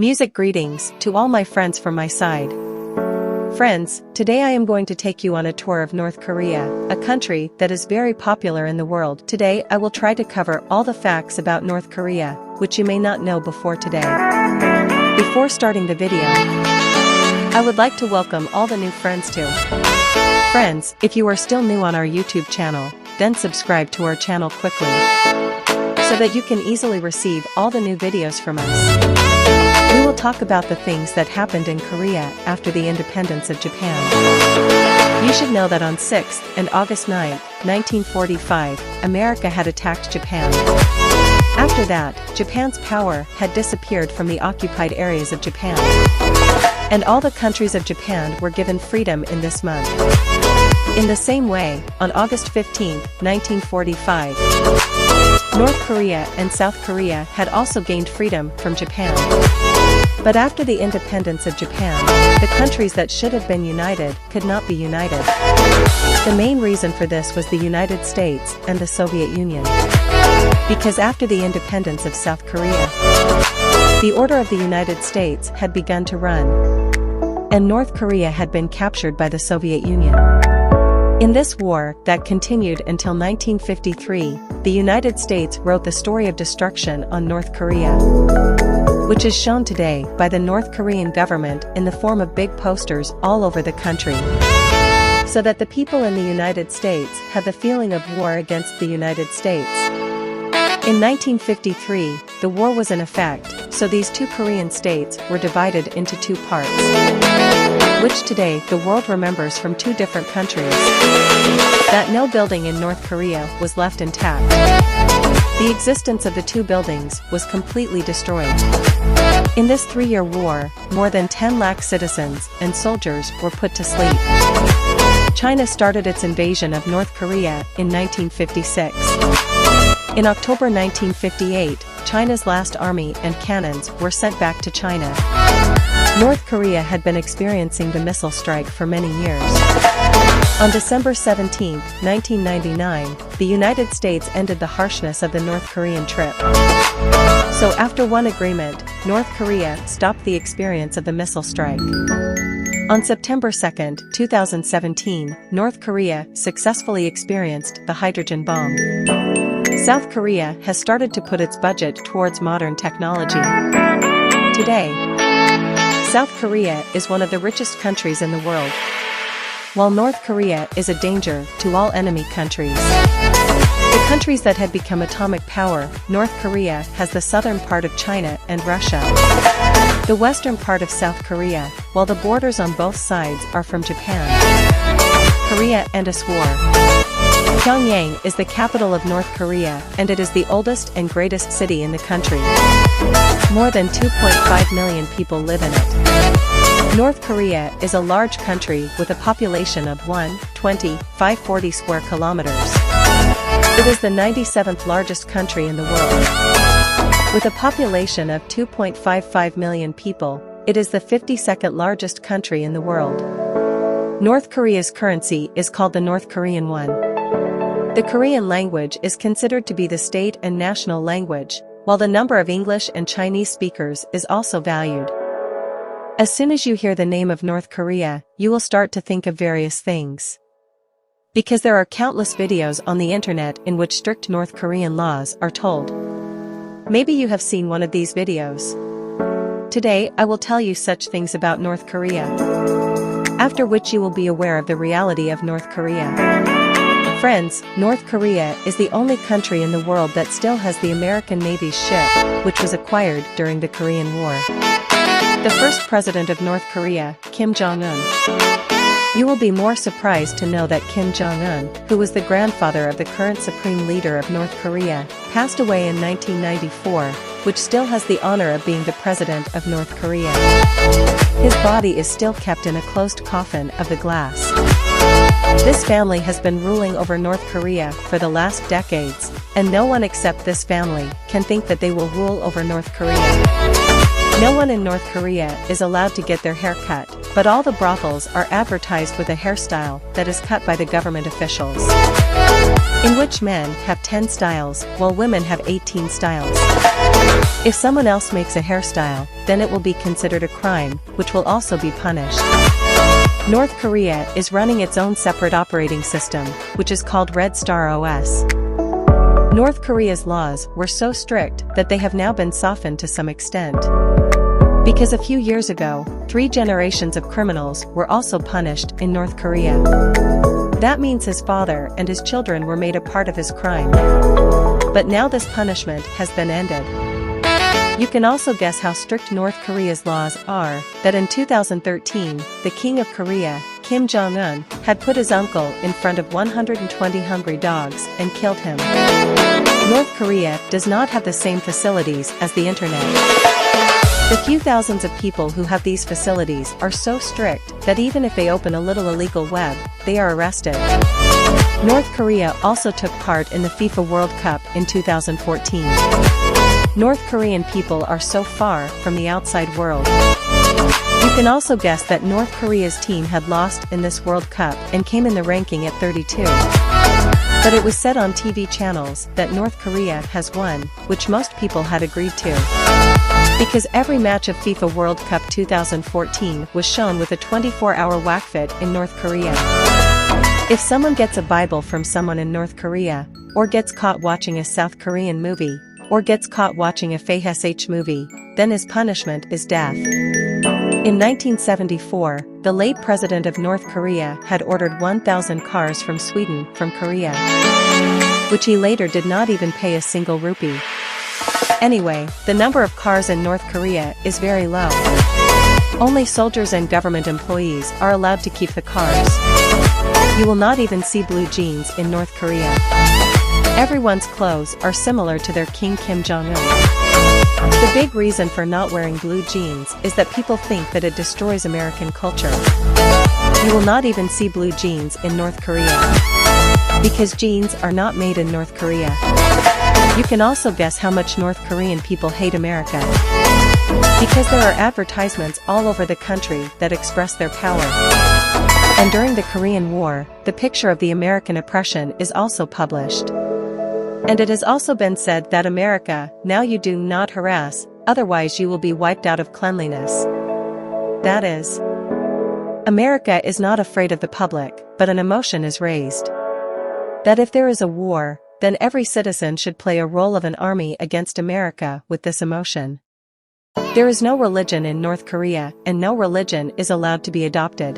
Music greetings to all my friends from my side. Friends, today I am going to take you on a tour of North Korea, a country that is very popular in the world. Today I will try to cover all the facts about North Korea, which you may not know before today. Before starting the video, I would like to welcome all the new friends too. Friends, if you are still new on our YouTube channel, then subscribe to our channel quickly, so that you can easily receive all the new videos from us. We will talk about the things that happened in Korea after the independence of Japan. You should know that on 6th and August 9, 1945, America had attacked Japan. After that, Japan's power had disappeared from the occupied areas of Japan. And all the countries of Japan were given freedom in this month. In the same way, on August 15, 1945, North Korea and South Korea had also gained freedom from Japan. But after the independence of Japan, the countries that should have been united could not be united. The main reason for this was the United States and the Soviet Union. Because after the independence of South Korea, the order of the United States had begun to run, and North Korea had been captured by the Soviet Union. In this war that continued until 1953, the United States wrote the story of destruction on North Korea, which is shown today by the North Korean government in the form of big posters all over the country, so that the people in the United States have the feeling of war against the United States. In 1953, the war was in effect, so these two Korean states were divided into two parts, which today the world remembers from two different countries. That no building in North Korea was left intact. The existence of the two buildings was completely destroyed. In this 3-year war, more than 10 lakh citizens and soldiers were put to sleep. China started its invasion of North Korea in 1956. In October 1958, China's last army and cannons were sent back to China. North Korea had been experiencing the missile strike for many years. On December 17, 1999, the United States ended the harshness of the North Korean trip. So after one agreement, North Korea stopped the experience of the missile strike. On September 2, 2017, North Korea successfully experienced the hydrogen bomb. South Korea has started to put its budget towards modern technology. Today, South Korea is one of the richest countries in the world, while North Korea is a danger to all enemy countries. The countries that had become atomic power, North Korea has the southern part of China and Russia, the western part of South Korea, while the borders on both sides are from Japan, Korea and us war. Pyongyang is the capital of North Korea, and it is the oldest and greatest city in the country. More than 2.5 million people live in it. North Korea is a large country with a population of 120,540 square kilometers. It is the 97th largest country in the world. With a population of 2.55 million people, it is the 52nd largest country in the world. North Korea's currency is called the North Korean won. The Korean language is considered to be the state and national language, while the number of English and Chinese speakers is also valued. As soon as you hear the name of North Korea, you will start to think of various things. Because there are countless videos on the internet in which strict North Korean laws are told. Maybe you have seen one of these videos. Today I will tell you such things about North Korea, after which you will be aware of the reality of North Korea. Friends, North Korea is the only country in the world that still has the American Navy's ship, which was acquired during the Korean War. The first president of North Korea, Kim Jong-un. You will be more surprised to know that Kim Jong-un, who was the grandfather of the current supreme leader of North Korea, passed away in 1994, which still has the honor of being the president of North Korea. His body is still kept in a closed coffin of the glass. This family has been ruling over North Korea for the last decades, and no one except this family can think that they will rule over North Korea. No one in North Korea is allowed to get their hair cut, but all the brothels are advertised with a hairstyle that is cut by the government officials. in which men have 10 styles while women have 18 styles. If someone else makes a hairstyle, then it will be considered a crime, which will also be punished. North Korea is running its own separate operating system, which is called Red Star OS. North Korea's laws were so strict that they have now been softened to some extent. Because a few years ago, 3 generations of criminals were also punished in North Korea. That means his father and his children were made a part of his crime. But now this punishment has been ended. You can also guess how strict North Korea's laws are, that in 2013, the King of Korea, Kim Jong-un, had put his uncle in front of 120 hungry dogs and killed him. North Korea does not have the same facilities as the internet. The few thousands of people who have these facilities are so strict that even if they open a little illegal web, they are arrested. North Korea also took part in the FIFA World Cup in 2014. North Korean people are so far from the outside world. You can also guess that North Korea's team had lost in this World Cup and came in the ranking at 32. But it was said on TV channels that North Korea has won, which most people had agreed to. Because every match of FIFA World Cup 2014 was shown with a 24-hour wakfit in North Korea. If someone gets a Bible from someone in North Korea, or gets caught watching a South Korean movie, or gets caught watching a FHH movie, then his punishment is death. In 1974, the late president of North Korea had ordered 1,000 cars from Sweden from Korea, which he later did not even pay a single rupee. Anyway, the number of cars in North Korea is very low. Only soldiers and government employees are allowed to keep the cars. You will not even see blue jeans in North Korea. Everyone's clothes are similar to their King Kim Jong-un. The big reason for not wearing blue jeans is that people think that it destroys American culture. You will not even see blue jeans in North Korea. Because jeans are not made in North Korea. You can also guess how much North Korean people hate America. Because there are advertisements all over the country that express their power. And during the Korean War, the picture of the American oppression is also published. And it has also been said that America, now you do not harass, otherwise you will be wiped out of cleanliness. That is, America is not afraid of the public, but an emotion is raised. That if there is a war, then every citizen should play a role of an army against America with this emotion. There is no religion in North Korea, and no religion is allowed to be adopted.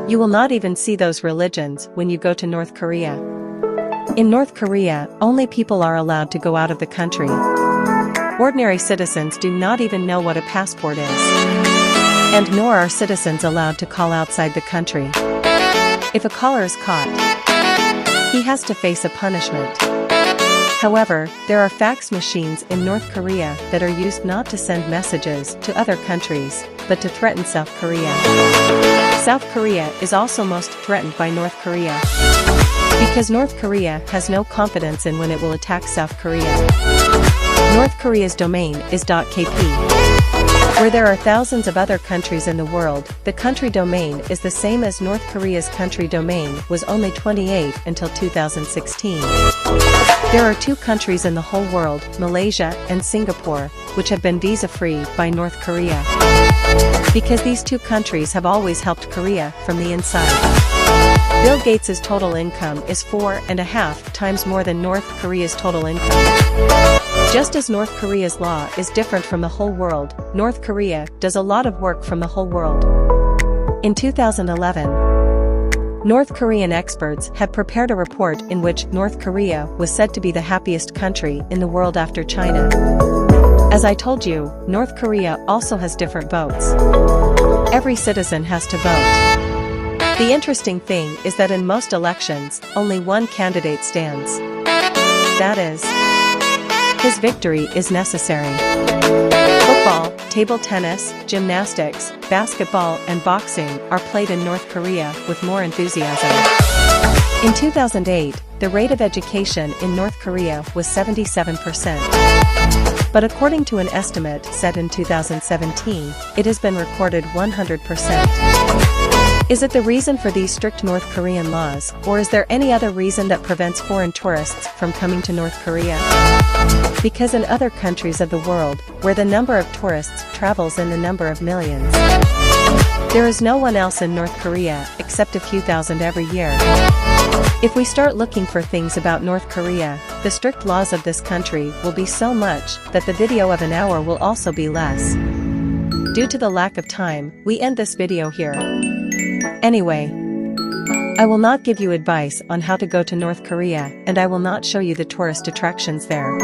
You will not even see those religions when you go to North Korea. In North Korea, only people are allowed to go out of the country. Ordinary citizens do not even know what a passport is. And nor are citizens allowed to call outside the country. If a caller is caught, he has to face a punishment. However, there are fax machines in North Korea that are used not to send messages to other countries, but to threaten South Korea. South Korea is also most threatened by North Korea. Because North Korea has no confidence in when it will attack South Korea. North Korea's domain is .kp. Where there are thousands of other countries in the world, the country domain is the same as North Korea's country domain was only 28 until 2016. There are 2 countries in the whole world, Malaysia and Singapore, which have been visa-free by North Korea. Because these 2 countries have always helped Korea from the inside. Bill Gates' total income is 4.5 times more than North Korea's total income. Just as North Korea's law is different from the whole world, North Korea does a lot of work from the whole world. In 2011, North Korean experts had prepared a report in which North Korea was said to be the happiest country in the world after China. As I told you, North Korea also has different votes. Every citizen has to vote. The interesting thing is that in most elections, only one candidate stands. That is, his victory is necessary. Football, table tennis, gymnastics, basketball, and boxing are played in North Korea with more enthusiasm. In 2008, the rate of education in North Korea was 77%. But according to an estimate set in 2017, it has been recorded 100%. Is it the reason for these strict North Korean laws, or is there any other reason that prevents foreign tourists from coming to North Korea? Because in other countries of the world, where the number of tourists travels in the number of millions, there is no one else in North Korea except a few thousand every year. If we start looking for things about North Korea, the strict laws of this country will be so much that the video of an hour will also be less. Due to the lack of time, we end this video here. Anyway, I will not give you advice on how to go to North Korea, and I will not show you the tourist attractions there.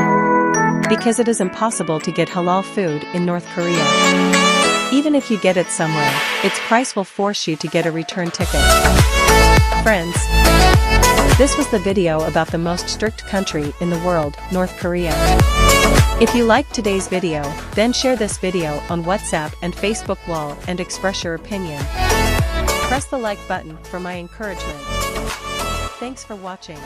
Because it is impossible to get halal food in North Korea. Even if you get it somewhere, its price will force you to get a return ticket. Friends, this was the video about the most strict country in the world, North Korea. If you liked today's video, then share this video on WhatsApp and Facebook wall and express your opinion. Press the like button for my encouragement. Thanks for watching.